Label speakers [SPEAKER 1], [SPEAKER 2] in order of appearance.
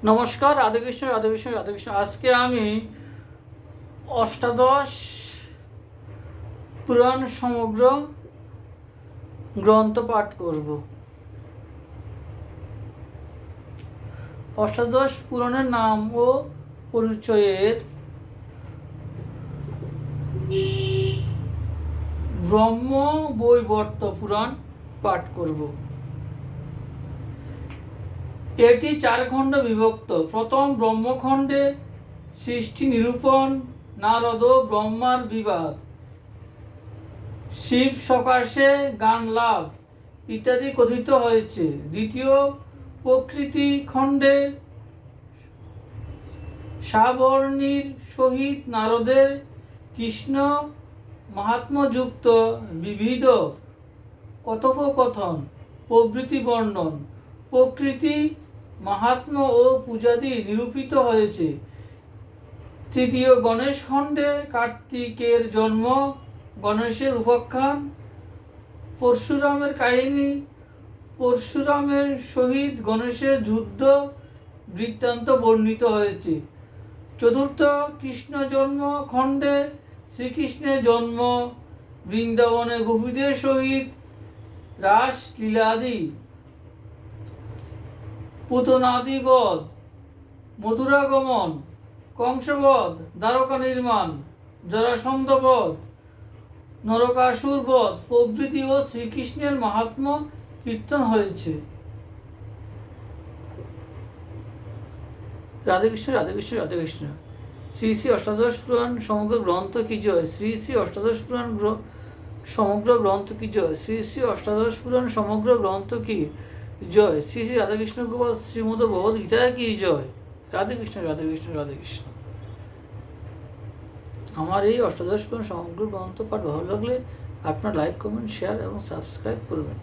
[SPEAKER 1] নমস্কার, রাধেকৃষ্ণ রাধেকৃষ্ণ রাধেকৃষ্ণ। আজকে আমি অষ্টাদশ পুরাণ সমগ্র গ্রন্থ পাঠ করব। অষ্টাদশ পুরাণের নাম ও পরিচয়ের ব্রহ্মবৈবর্ত পুরাণ পাঠ করব। এটি 4 খণ্ড বিভক্ত। প্রথম ব্রহ্মখণ্ডে সৃষ্টি নিরূপণ, নারদ ও ব্রহ্মার বিবাদ, শিব সকাশে জ্ঞান লাভ ইত্যাদি কথিত হয়েছে। দ্বিতীয় প্রকৃতি খণ্ডে সাবর্ণীর সহিত নারদের কৃষ্ণ মাহাত্ম্যযুক্ত বিবিধ কথোপকথন প্রভৃতি বর্ণন, প্রকৃতি মাহাত্ম্য ও পূজাদি নিরূপিত হয়েছে। তৃতীয় গণেশ খণ্ডে কার্তিকের জন্ম, গণেশের উপাখ্যান, পরশুরামের কাহিনী, পরশুরামের সহিত গণেশের যুদ্ধ বৃত্তান্ত বর্ণিত হয়েছে। চতুর্থ কৃষ্ণ জন্ম খণ্ডে শ্রীকৃষ্ণের জন্ম, বৃন্দাবনে গোপীদের সহিত রাস লীলাদি, পুতনাদি বধ, মথুরাগমন, কংসবধ, দ্বারকা নির্মাণ, জরাসন্ধ বধ, নরকাসুর বধ প্রভৃতি ও শ্রীকৃষ্ণের মাহাত্ম্য কীর্তন হয়েছে। রাধেকৃষ্ণ রাধেকৃষ্ণ রাধেকৃষ্ণ। শ্রী শ্রী অষ্টাদশ পুরাণ সমগ্র গ্রন্থ কি জয়। শ্রী শ্রী অষ্টাদশ পুরাণ সমগ্র গ্রন্থ কি জয়। শ্রী শ্রী অষ্টাদশ পুরাণ সমগ্র গ্রন্থ কি জয়। শ্রী শ্রী রাধাকৃষ্ণ গোপাল শ্রীমদ ভগবদ গীতা কি জয়। রাধেকৃষ্ণ রাধেকৃষ্ণ রাধেকৃষ্ণ। আমার এই অষ্টাদশ পুরাণ সমগ্র গ্রন্থ পাঠ ভালো লাগলে আপনার লাইক, কমেন্ট, শেয়ার এবং সাবস্ক্রাইব করবেন।